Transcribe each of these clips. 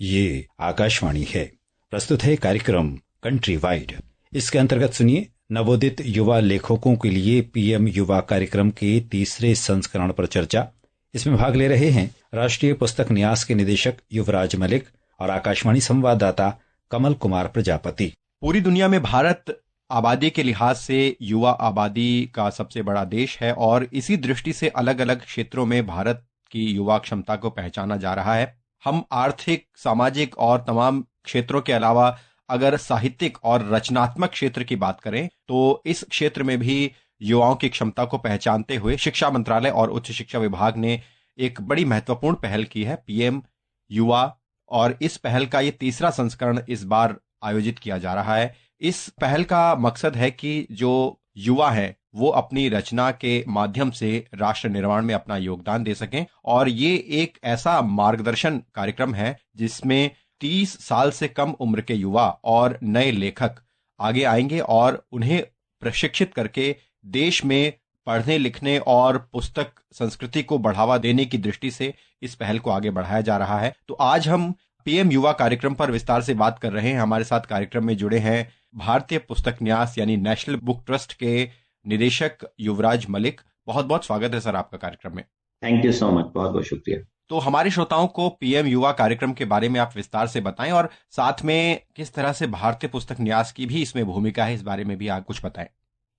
ये आकाशवाणी है। प्रस्तुत है कार्यक्रम कंट्री वाइड। इसके अंतर्गत सुनिए नवोदित युवा लेखकों के लिए पीएम युवा कार्यक्रम के तीसरे संस्करण पर चर्चा। इसमें भाग ले रहे हैं राष्ट्रीय पुस्तक न्यास के निदेशक युवराज मलिक और आकाशवाणी संवाददाता कमल कुमार प्रजापति। पूरी दुनिया में भारत आबादी के लिहाज से युवा आबादी का सबसे बड़ा देश है और इसी दृष्टि से अलग अलग क्षेत्रों में भारत की युवा क्षमता को पहचाना जा रहा है। हम आर्थिक, सामाजिक और तमाम क्षेत्रों के अलावा अगर साहित्यिक और रचनात्मक क्षेत्र की बात करें तो इस क्षेत्र में भी युवाओं की क्षमता को पहचानते हुए शिक्षा मंत्रालय और उच्च शिक्षा विभाग ने एक बड़ी महत्वपूर्ण पहल की है, पीएम युवा। और इस पहल का ये तीसरा संस्करण इस बार आयोजित किया जा रहा है। इस पहल का मकसद है कि जो युवा हैं वो अपनी रचना के माध्यम से राष्ट्र निर्माण में अपना योगदान दे सकें। और ये एक ऐसा मार्गदर्शन कार्यक्रम है जिसमें 30 साल से कम उम्र के युवा और नए लेखक आगे आएंगे और उन्हें प्रशिक्षित करके देश में पढ़ने लिखने और पुस्तक संस्कृति को बढ़ावा देने की दृष्टि से इस पहल को आगे बढ़ाया जा रहा है। तो आज हम पीएम युवा कार्यक्रम पर विस्तार से बात कर रहे हैं। हमारे साथ कार्यक्रम में जुड़े हैं भारतीय पुस्तक न्यास यानी नेशनल बुक ट्रस्ट के निदेशक युवराज मलिक। बहुत बहुत स्वागत है सर आपका कार्यक्रम में। थैंक यू सो मच, बहुत बहुत शुक्रिया। तो हमारे श्रोताओं को पीएम युवा कार्यक्रम के बारे में आप विस्तार से बताएं और साथ में किस तरह से भारतीय पुस्तक न्यास की भी इसमें भूमिका है, इस बारे में भी आप कुछ बताएं।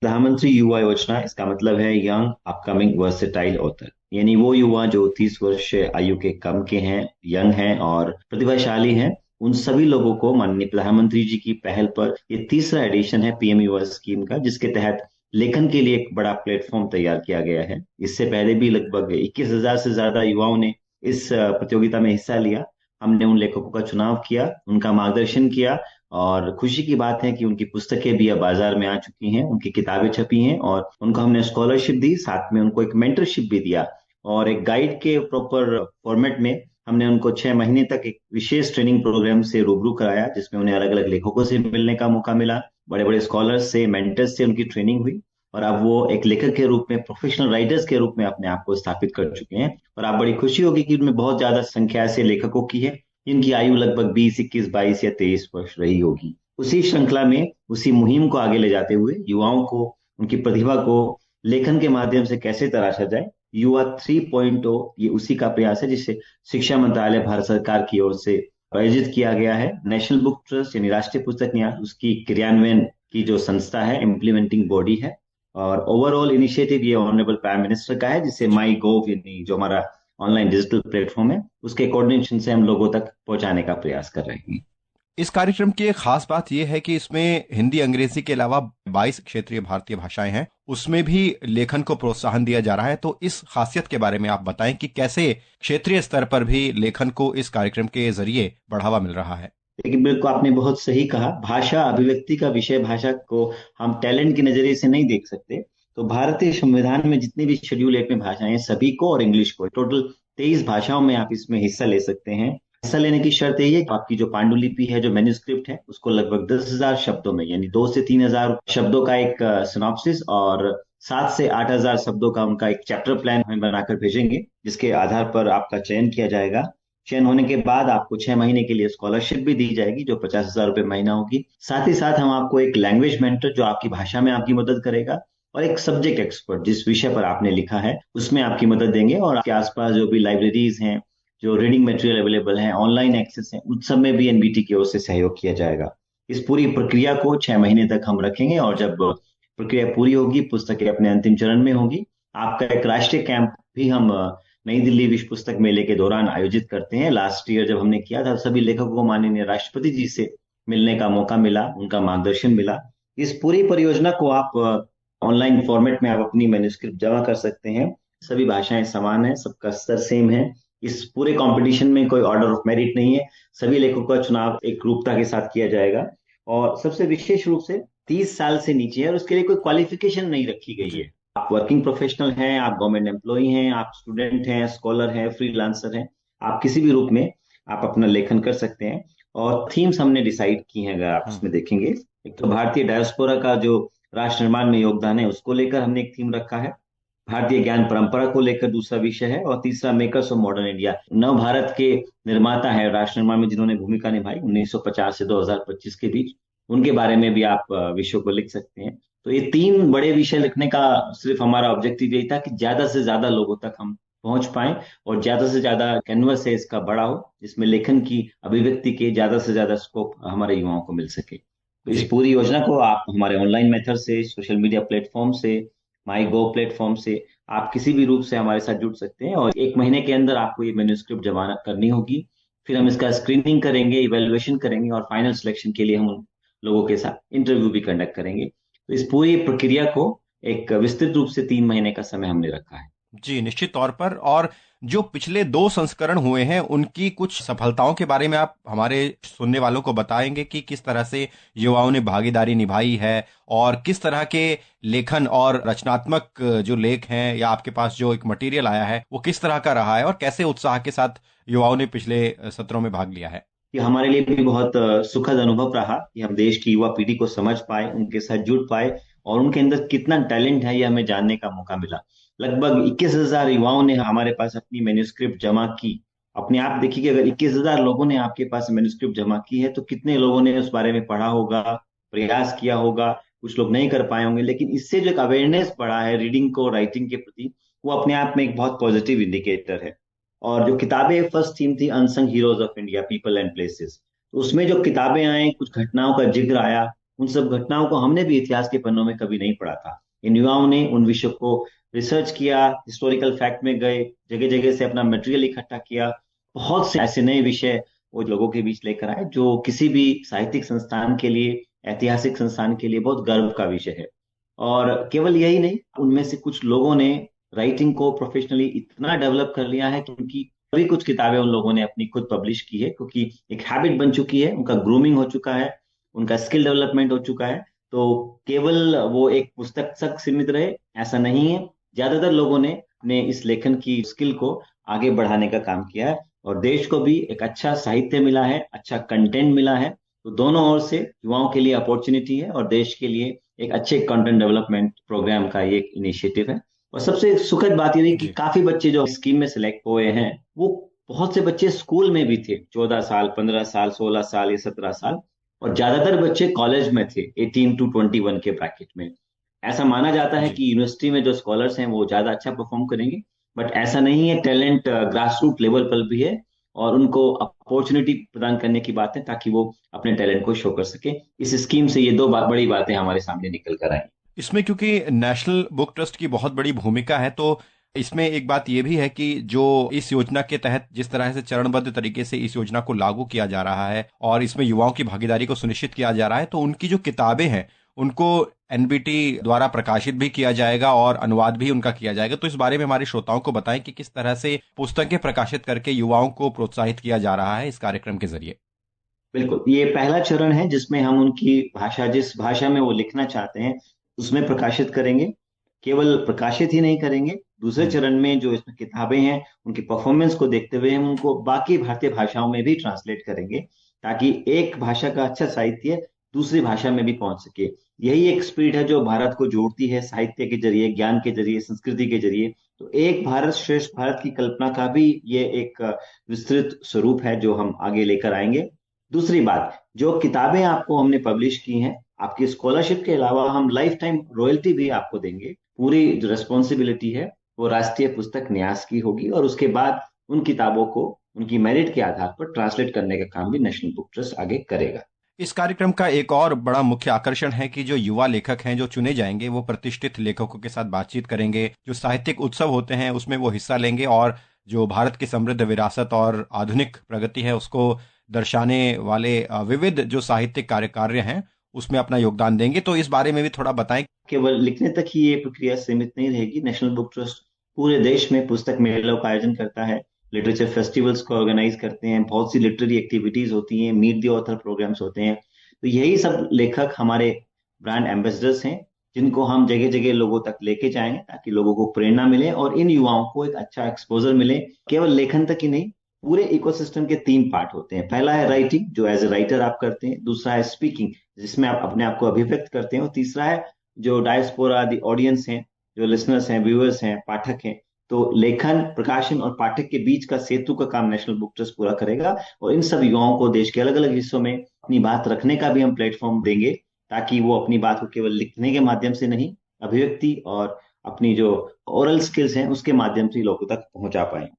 प्रधानमंत्री युवा योजना, इसका मतलब है यंग अपकमिंग वर्सेटाइल ऑथर, यानी वो युवा जो 30 वर्ष आयु के कम के हैं, यंग हैं और प्रतिभाशाली हैं। उन सभी लोगों को माननीय प्रधानमंत्री जी की पहल पर ये तीसरा एडिशन है पीएम युवा स्कीम का, जिसके तहत लेखन के लिए एक बड़ा प्लेटफॉर्म तैयार किया गया है। इससे पहले भी लगभग 21,000 से ज्यादा युवाओं ने इस प्रतियोगिता में हिस्सा लिया। हमने उन लेखकों का चुनाव किया, उनका मार्गदर्शन किया और खुशी की बात है कि उनकी पुस्तकें भी अब बाजार में आ चुकी हैं, उनकी किताबें छपी हैं और उनको हमने स्कॉलरशिप दी, साथ में उनको एक मेंटरशिप भी दिया और एक गाइड के प्रॉपर फॉर्मेट में हमने उनको 6 महीने तक एक विशेष ट्रेनिंग प्रोग्राम से रूबरू कराया, जिसमें उन्हें अलग अलग लेखकों से मिलने का मौका मिला, बड़े बड़े स्कॉलर्स से, मेंटर्स से उनकी ट्रेनिंग हुई और अब वो एक लेखक के रूप में, प्रोफेशनल राइटर्स के रूप में अपने आप को स्थापित कर चुके हैं। और आप बड़ी खुशी होगी कि उनमें बहुत ज्यादा संख्या से लेखकों की है जिनकी आयु लगभग 20, 21, 22 या 23 वर्ष रही होगी। उसी श्रृंखला में, उसी मुहिम को आगे ले जाते हुए युवाओं को, उनकी प्रतिभा को लेखन के माध्यम से कैसे तराशा जाए, युवा 3.0 ये उसी का प्रयास है जिसे शिक्षा मंत्रालय भारत सरकार की ओर से आयोजित किया गया है। नेशनल बुक ट्रस्ट यानी राष्ट्रीय पुस्तक न्यास, उसकी क्रियान्वयन की जो संस्था है, इम्प्लीमेंटिंग बॉडी है और ओवरऑल इनिशिएटिव ये ऑनरेबल प्राइम मिनिस्टर का है, जिसे माई गोव यानी जो हमारा ऑनलाइन डिजिटल प्लेटफॉर्म है, उसके कोऑर्डिनेशन से हम लोगों तक पहुंचाने का प्रयास कर रहे हैं। इस कार्यक्रम की एक खास बात यह है कि इसमें हिंदी, अंग्रेजी के अलावा 22 क्षेत्रीय भारतीय भाषाएं हैं, उसमें भी लेखन को प्रोत्साहन दिया जा रहा है। तो इस खासियत के बारे में आप बताएं कि कैसे क्षेत्रीय स्तर पर भी लेखन को इस कार्यक्रम के जरिए बढ़ावा मिल रहा है। लेकिन बिल्कुल आपने बहुत सही कहा, भाषा अभिव्यक्ति का विषय, भाषा को हम टैलेंट के नजरिए से नहीं देख सकते। तो भारतीय संविधान में जितने भी शेड्यूल 8 में भाषाएं हैं, सभी को और इंग्लिश को, टोटल 23 भाषाओं में आप इसमें हिस्सा ले सकते हैं। हिस्सा लेने की शर्त यही है कि आपकी जो पांडुलिपि है, जो मैन्युस्क्रिप्ट है, उसको लगभग 10,000 शब्दों में यानी 2 से 3,000 शब्दों का एक सिनॉप्सिस और 7 से 8,000 शब्दों का उनका एक चैप्टर प्लान हमें बनाकर भेजेंगे, जिसके आधार पर आपका चयन किया जाएगा। चयन होने के बाद आपको 6 महीने के लिए स्कॉलरशिप भी दी जाएगी जो 50,000 रुपए महीना होगी। साथ ही साथ हम आपको एक लैंग्वेज मेंटर जो आपकी भाषा में आपकी मदद करेगा और एक सब्जेक्ट एक्सपर्ट जिस विषय पर आपने लिखा है उसमें आपकी मदद देंगे। और आपके आसपास जो भी लाइब्रेरीज हैं, जो रीडिंग मटेरियल अवेलेबल है, ऑनलाइन एक्सेस है, उन सब में भी एनबीटी की ओर से सहयोग किया जाएगा। इस पूरी प्रक्रिया को 6 महीने तक हम रखेंगे और जब प्रक्रिया पूरी होगी, पुस्तकें अपने अंतिम चरण में होगी, आपका एक राष्ट्रीय कैंप भी हम नई दिल्ली विश्व पुस्तक मेले के दौरान आयोजित करते हैं। लास्ट ईयर जब हमने किया था, सभी लेखकों को माननीय राष्ट्रपति जी से मिलने का मौका मिला, उनका मार्गदर्शन मिला। इस पूरी परियोजना को आप ऑनलाइन फॉर्मेट में आप अपनी मैन्युस्क्रिप्ट जमा कर सकते हैं। सभी भाषाएं समान है, सबका स्तर सेम है। इस पूरे कंपटीशन में कोई ऑर्डर ऑफ मेरिट नहीं है, सभी लेखकों का चुनाव एक रूपता के साथ किया जाएगा और सबसे विशेष रूप से 30 साल से नीचे है और उसके लिए कोई क्वालिफिकेशन नहीं रखी गई है। आप वर्किंग प्रोफेशनल हैं, आप गवर्नमेंट एम्प्लॉई हैं, आप स्टूडेंट हैं, स्कॉलर हैं, फ्रीलांसर हैं, आप किसी भी रूप में आप अपना लेखन कर सकते हैं। और थीम्स हमने डिसाइड की हैं, अगर आप इसमें देखेंगे, एक तो भारतीय डायस्पोरा का जो राष्ट्र निर्माण में योगदान है उसको लेकर हमने एक थीम रखा है। भारतीय ज्ञान परंपरा को लेकर दूसरा विषय है, और तीसरा मेकर्स ऑफ मॉडर्न इंडिया, नव भारत के निर्माता है राष्ट्र निर्माण में जिन्होंने भूमिका निभाई 1950 से 2025 के बीच, उनके बारे में भी आप विषयों को लिख सकते हैं। तो ये तीन बड़े विषय लिखने का सिर्फ हमारा ऑब्जेक्टिव यही था कि ज्यादा से ज्यादा लोगों तक हम पहुंच पाए, और ज्यादा से ज्यादा कैनवस है इसका बड़ा हो, जिसमें लेखन की अभिव्यक्ति के ज्यादा से ज्यादा स्कोप हमारे युवाओं को मिल सके। तो इस जी पूरी योजना को आप हमारे ऑनलाइन मेथड से, सोशल मीडिया प्लेटफॉर्म से, माई गो प्लेटफॉर्म से, आप किसी भी रूप से हमारे साथ जुड़ सकते हैं, और 1 महीने के अंदर आपको ये मेन्यूस्क्रिप्ट जमा करनी होगी। फिर हम इसका स्क्रीनिंग करेंगे, इवेल्युएशन करेंगे, और फाइनल सिलेक्शन के लिए हम उन लोगों के साथ इंटरव्यू भी कंडक्ट करेंगे। तो इस पूरी प्रक्रिया को एक विस्तृत रूप से 3 महीने का समय हमने रखा है। जी, निश्चित तौर पर। और जो पिछले 2 संस्करण हुए हैं उनकी कुछ सफलताओं के बारे में आप हमारे सुनने वालों को बताएंगे कि किस तरह से युवाओं ने भागीदारी निभाई है, और किस तरह के लेखन और रचनात्मक जो लेख हैं या आपके पास जो एक मटेरियल आया है वो किस तरह का रहा है, और कैसे उत्साह के साथ युवाओं ने पिछले सत्रों में भाग लिया है। ये हमारे लिए भी बहुत सुखद अनुभव रहा कि हम देश की युवा पीढ़ी को समझ पाए, उनके साथ जुड़ पाए, और उनके अंदर कितना टैलेंट है ये हमें जानने का मौका मिला। लगभग 21,000 युवाओं ने हमारे पास अपनी मेन्यूस्क्रिप्ट जमा की। अपने आप देखिए कि अगर 21,000 लोगों ने आपके पास मेन्यूस्क्रिप्ट जमा की है, तो कितने लोगों ने उस बारे में पढ़ा होगा, प्रयास किया होगा। कुछ लोग नहीं कर पाए होंगे, लेकिन इससे जो एक अवेयरनेस बढ़ा है रीडिंग को, राइटिंग के प्रति, वो अपने आप में एक बहुत पॉजिटिव इंडिकेटर है। और जो किताबें, फर्स्ट थीम थी unsung heroes of India, people and places. तो उसमें जो किताबें आई, कुछ घटनाओं का जिक्र आया, उन सब घटनाओं को हमने भी इतिहास के पन्नों में कभी नहीं पढ़ा था। इन युवाओं ने उन विषयों को रिसर्च किया, हिस्टोरिकल फैक्ट में गए, जगह जगह से अपना मटेरियल इकट्ठा किया। बहुत से ऐसे नए विषय वो लोगों के बीच लेकर आए, जो किसी भी साहित्यिक संस्थान के लिए, ऐतिहासिक संस्थान के लिए बहुत गर्व का विषय है। और केवल यही नहीं, उनमें से कुछ लोगों ने राइटिंग को प्रोफेशनली इतना डेवलप कर लिया है, क्योंकि अभी कुछ किताबें उन लोगों ने अपनी खुद पब्लिश की है, क्योंकि एक हैबिट बन चुकी है, उनका ग्रूमिंग हो चुका है, उनका स्किल डेवलपमेंट हो चुका है। तो केवल वो एक पुस्तक तक सीमित रहे ऐसा नहीं है, ज्यादातर लोगों ने इस लेखन की स्किल को आगे बढ़ाने का काम किया है, और देश को भी एक अच्छा साहित्य मिला है, अच्छा कंटेंट मिला है। तो दोनों ओर से युवाओं के लिए अपॉर्चुनिटी है, और देश के लिए एक अच्छे कंटेंट डेवलपमेंट प्रोग्राम का ये एक इनिशिएटिव है। और सबसे सुखद बात ये रही कि जी काफी बच्चे जो स्कीम में सिलेक्ट हुए हैं, वो बहुत से बच्चे स्कूल में भी थे, 14 साल, 15 साल, 16 साल या 17 साल, और ज्यादातर बच्चे कॉलेज में थे, 18 to 21 के ब्रैकेट में। ऐसा माना जाता है जी कि यूनिवर्सिटी में जो स्कॉलर्स हैं वो ज्यादा अच्छा परफॉर्म करेंगे, बट ऐसा नहीं है। टैलेंट ग्रास रूट लेवल पर भी है, और उनको अपॉर्चुनिटी प्रदान करने की बात है, ताकि वो अपने टैलेंट को शो कर सके। इस स्कीम से ये दो बड़ी बातें हमारे सामने निकल कर आई। इसमें क्योंकि नेशनल बुक ट्रस्ट की बहुत बड़ी भूमिका है, तो इसमें एक बात यह भी है कि जो इस योजना के तहत जिस तरह से चरणबद्ध तरीके से इस योजना को लागू किया जा रहा है और इसमें युवाओं की भागीदारी को सुनिश्चित किया जा रहा है, तो उनकी जो किताबें हैं उनको एनबीटी द्वारा प्रकाशित भी किया जाएगा और अनुवाद भी उनका किया जाएगा। तो इस बारे में हमारे श्रोताओं को बताएं कि किस तरह से पुस्तकें प्रकाशित करके युवाओं को प्रोत्साहित किया जा रहा है इस कार्यक्रम के जरिए। बिल्कुल, ये पहला चरण है जिसमें हम उनकी भाषा, जिस भाषा में वो लिखना चाहते हैं, उसमें प्रकाशित करेंगे। केवल प्रकाशित ही नहीं करेंगे, दूसरे हम्म। चरण में जो इसमें किताबें हैं, उनकी परफॉर्मेंस को देखते हुए हम उनको बाकी भारतीय भाषाओं में भी ट्रांसलेट करेंगे, ताकि एक भाषा का अच्छा साहित्य दूसरी भाषा में भी पहुंच सके। यही एक स्पिरिट है जो भारत को जोड़ती है, साहित्य के जरिए, ज्ञान के जरिए, संस्कृति के जरिए। तो एक भारत श्रेष्ठ भारत की कल्पना का भी ये एक विस्तृत स्वरूप है जो हम आगे लेकर आएंगे। दूसरी बात, जो किताबें आपको हमने पब्लिश की हैं, आपकी स्कॉलरशिप के अलावा हम लाइफ टाइम रॉयल्टी भी आपको देंगे। पूरी जो रिस्पॉन्सिबिलिटी है वो राष्ट्रीय पुस्तक न्यास की होगी, और उसके बाद उन किताबों को उनकी मेरिट के आधार पर ट्रांसलेट करने का काम भी नेशनल बुक ट्रस्ट आगे करेगा। इस कार्यक्रम का एक और बड़ा मुख्य आकर्षण है कि जो युवा लेखक हैं जो चुने जाएंगे वो प्रतिष्ठित लेखकों के साथ बातचीत करेंगे, जो साहित्यिक उत्सव होते हैं उसमें वो हिस्सा लेंगे, और जो भारत की समृद्ध विरासत और आधुनिक प्रगति है उसको दर्शाने वाले विविध जो साहित्यिक कार्य हैं उसमें अपना योगदान देंगे। तो इस बारे में भी थोड़ा बताएं। केवल लिखने तक ही ये प्रक्रिया सीमित नहीं रहेगी। नेशनल बुक ट्रस्ट पूरे देश में पुस्तक मेलों का आयोजन करता है, लिटरेचर फेस्टिवल्स को ऑर्गेनाइज करते हैं, बहुत सी लिटरेरी एक्टिविटीज होती हैं, मीट द ऑथर प्रोग्राम्स होते हैं। तो यही सब लेखक हमारे ब्रांड एम्बेसडर्स हैं, जिनको हम जगह जगह लोगों तक लेके जाएंगे, ताकि लोगों को प्रेरणा मिले और इन युवाओं को एक अच्छा एक्सपोजर मिले। केवल लेखन तक ही नहीं, पूरे इकोसिस्टम के 3 पार्ट होते हैं। पहला है राइटिंग, जो एज ए राइटर आप करते हैं। दूसरा है स्पीकिंग, जिसमें आप अपने आप को अभिव्यक्त करते हैं। और तीसरा है जो डायस्पोरा, दी ऑडियंस हैं, जो लिसनर्स हैं, व्यूअर्स हैं, पाठक हैं, तो लेखन, प्रकाशन और पाठक के बीच का सेतु का काम नेशनल बुक ट्रस्ट पूरा करेगा। और इन सब युवाओं को देश के अलग अलग हिस्सों में अपनी बात रखने का भी हम प्लेटफॉर्म देंगे, ताकि वो अपनी बात को केवल लिखने के माध्यम से नहीं, अभिव्यक्ति और अपनी जो ओरल स्किल्स हैं उसके माध्यम से लोगों तक पहुंचा पाए।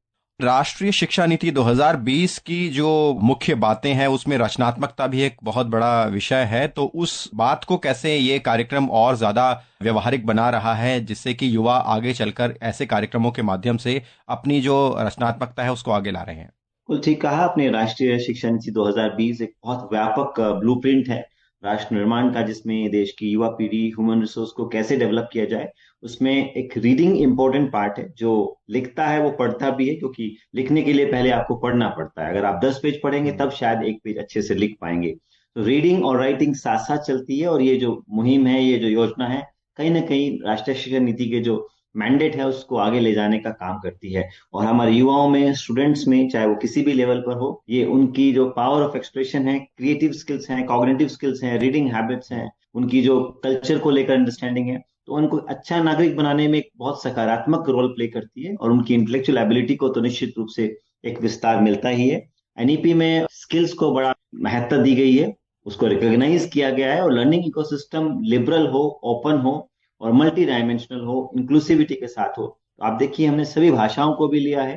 राष्ट्रीय शिक्षा नीति 2020 की जो मुख्य बातें हैं उसमें रचनात्मकता भी एक बहुत बड़ा विषय है, तो उस बात को कैसे ये कार्यक्रम और ज्यादा व्यवहारिक बना रहा है, जिससे कि युवा आगे चलकर ऐसे कार्यक्रमों के माध्यम से अपनी जो रचनात्मकता है उसको आगे ला रहे हैं? बिल्कुल ठीक कहा आपने। राष्ट्रीय शिक्षा नीति 2020 एक बहुत व्यापक ब्लूप्रिंट है राष्ट्र निर्माण का, जिसमें देश की युवा पीढ़ी, ह्यूमन रिसोर्स को कैसे डेवलप किया जाए। उसमें एक रीडिंग इंपॉर्टेंट पार्ट है। जो लिखता है वो पढ़ता भी है, क्योंकि लिखने के लिए पहले आपको पढ़ना पड़ता है। अगर आप 10 पेज पढ़ेंगे तब शायद एक पेज अच्छे से लिख पाएंगे। तो रीडिंग और राइटिंग साथ साथ चलती है, और ये जो मुहिम है, ये जो योजना है, कहीं ना कहीं राष्ट्रीय शिक्षा नीति के जो मैंडेट है उसको आगे ले जाने का काम करती है। और हमारे युवाओं में, स्टूडेंट्स में, चाहे वो किसी भी लेवल पर हो, ये उनकी जो पावर ऑफ एक्सप्रेशन है, क्रिएटिव स्किल्स हैं, कॉग्निटिव स्किल्स हैं, रीडिंग हैबिट्स हैं, उनकी जो कल्चर को लेकर अंडरस्टैंडिंग है, तो उनको अच्छा नागरिक बनाने में एक बहुत सकारात्मक रोल प्ले करती है। और उनकी इंटेलेक्चुअल एबिलिटी को तो निश्चित रूप से एक विस्तार मिलता ही है। एनईपी में स्किल्स को बड़ा महत्व दी गई है, उसको रिकॉग्नाइज किया गया है। और लर्निंग इकोसिस्टम लिबरल हो, ओपन हो और मल्टी डायमेंशनल हो, इंक्लूसिविटी के साथ हो। तो आप देखिए, हमने सभी भाषाओं को भी लिया है,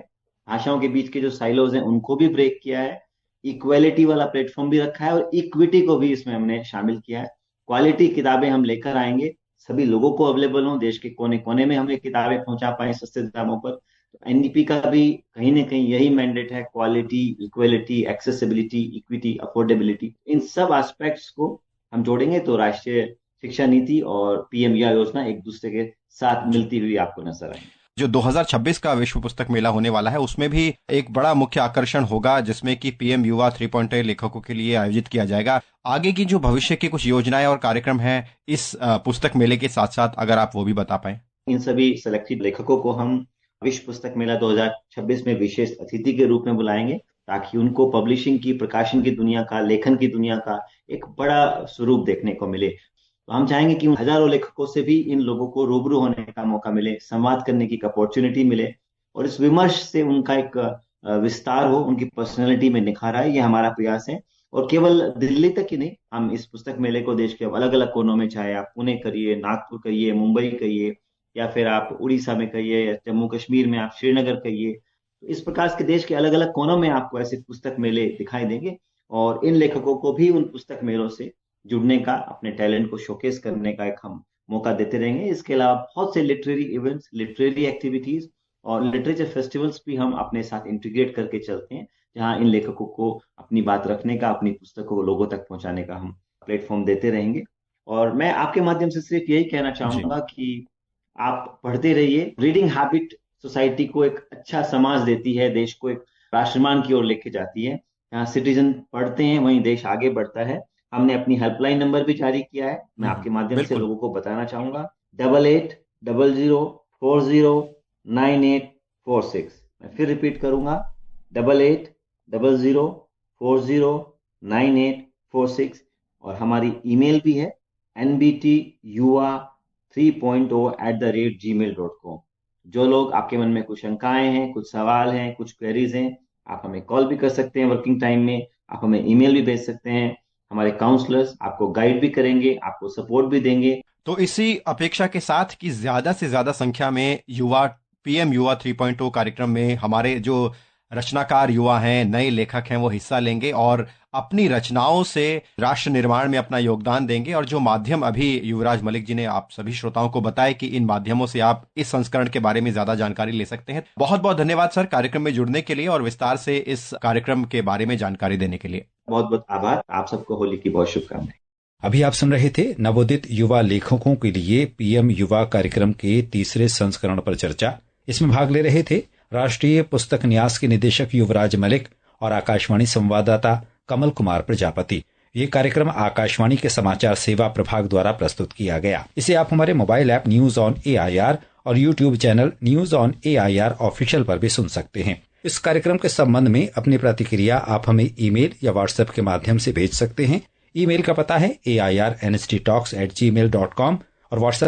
भाषाओं के बीच के जो साइलोज हैं उनको भी ब्रेक किया है, इक्वेलिटी वाला प्लेटफॉर्म भी रखा है, और इक्विटी को भी इसमें हमने शामिल किया है। क्वालिटी किताबें हम लेकर आएंगे, सभी लोगों को अवेलेबल हो, देश के कोने कोने में हम ये किताबें पहुंचा पाए सस्ते दामों पर। तो एनडीपी का भी कहीं ना कहीं यही मैंडेट है, quality, equality, accessibility, equity, affordability, इन सब एस्पेक्ट्स को हम जोड़ेंगे तो राष्ट्रीय शिक्षा नीति और पीएम युवा योजना एक दूसरे के साथ मिलती हुई आपको नजर आएंगी। जो 2026 का विश्व पुस्तक मेला होने वाला है उसमें भी एक बड़ा मुख्य आकर्षण होगा, जिसमें कि पीएम युवा 3.0 लेखकों के लिए आयोजित किया जाएगा। आगे की जो भविष्य की कुछ योजनाएं और कार्यक्रम हैं इस पुस्तक मेले के साथ साथ, अगर आप वो भी बता पाए। इन सभी सेलेक्टेड लेखकों को हम विश्व पुस्तक मेला 2026 में विशेष अतिथि के रूप में बुलाएंगे, ताकि उनको पब्लिशिंग की, प्रकाशन की दुनिया का, लेखन की दुनिया का एक बड़ा स्वरूप देखने को मिले। तो हम चाहेंगे कि हजारों लेखकों से भी इन लोगों को रूबरू होने का मौका मिले, संवाद करने की अपॉर्चुनिटी मिले, और इस विमर्श से उनका एक विस्तार हो, उनकी पर्सनैलिटी में निखार आए। ये हमारा प्रयास है। और केवल दिल्ली तक ही नहीं, हम इस पुस्तक मेले को देश के अलग अलग कोनों में, चाहे आप पुणे करिए, नागपुर करिए, मुंबई करिए, या फिर आप उड़ीसा में कहिए, या जम्मू कश्मीर में आप श्रीनगर कहिए, तो इस प्रकार के देश के अलग अलग कोनों में आपको ऐसे पुस्तक मेले दिखाई देंगे। और इन लेखकों को भी उन पुस्तक मेलों से जुड़ने का, अपने टैलेंट को शोकेस करने का एक हम मौका देते रहेंगे। इसके अलावा बहुत से लिटरेरी इवेंट्स, लिटरेरी एक्टिविटीज और लिटरेचर फेस्टिवल्स भी हम अपने साथ इंटीग्रेट करके चलते हैं, जहां इन लेखकों को अपनी बात रखने का, अपनी पुस्तकों को लोगों तक पहुंचाने का हम प्लेटफॉर्म देते रहेंगे। और मैं आपके माध्यम से सिर्फ यही कहना चाहूंगा कि आप पढ़ते रहिए। रीडिंग हैबिट सोसाइटी को एक अच्छा समाज देती है, देश को एक राष्ट्रमान की ओर लेके जाती है। जहाँ सिटीजन पढ़ते हैं वहीं देश आगे बढ़ता है। हमने अपनी हेल्पलाइन नंबर भी जारी किया है, मैं आपके माध्यम से लोगों को बताना चाहूंगा, 8800409846। मैं फिर रिपीट करूंगा, 8800409846। और हमारी ईमेल भी है nbtyuva3.0@gmail.com। जो लोग, आपके मन में कुछ शंकाएं हैं, कुछ सवाल हैं, कुछ क्वेरीज हैं, आप हमें कॉल भी कर सकते हैं वर्किंग टाइम में, आप हमें ईमेल भी भेज सकते हैं। हमारे काउंसलर्स आपको गाइड भी करेंगे, आपको सपोर्ट भी देंगे। तो इसी अपेक्षा के साथ कि ज्यादा से ज्यादा संख्या में युवा पीएम युवा 3.0 कार्यक्रम में हमारे जो रचनाकार युवा हैं, नए लेखक हैं, वो हिस्सा लेंगे और अपनी रचनाओं से राष्ट्र निर्माण में अपना योगदान देंगे। और जो माध्यम अभी युवराज मलिक जी ने आप सभी श्रोताओं को बताया कि इन माध्यमों से आप इस संस्करण के बारे में ज्यादा जानकारी ले सकते हैं। बहुत बहुत धन्यवाद सर, कार्यक्रम में जुड़ने के लिए और विस्तार से इस कार्यक्रम के बारे में जानकारी देने के लिए। बहुत बहुत आभार। आप सबको होली की बहुत शुभकामनाएं। अभी आप सुन रहे थे नवोदित युवा लेखकों के लिए पीएम युवा कार्यक्रम के तीसरे संस्करण पर चर्चा। इसमें भाग ले रहे थे राष्ट्रीय पुस्तक न्यास के निदेशक युवराज मलिक और आकाशवाणी संवाददाता कमल कुमार प्रजापति। ये कार्यक्रम आकाशवाणी के समाचार सेवा प्रभाग द्वारा प्रस्तुत किया गया। इसे आप हमारे mobile app news on AIR और YouTube channel news on AIR official पर भी सुन सकते हैं। इस कार्यक्रम के संबंध में अपनी प्रतिक्रिया आप हमें ईमेल या व्हाट्सएप के माध्यम से भेज सकते हैं। ईमेल का पता है AIRNSTtalks@gmail.com और व्हाट्सएप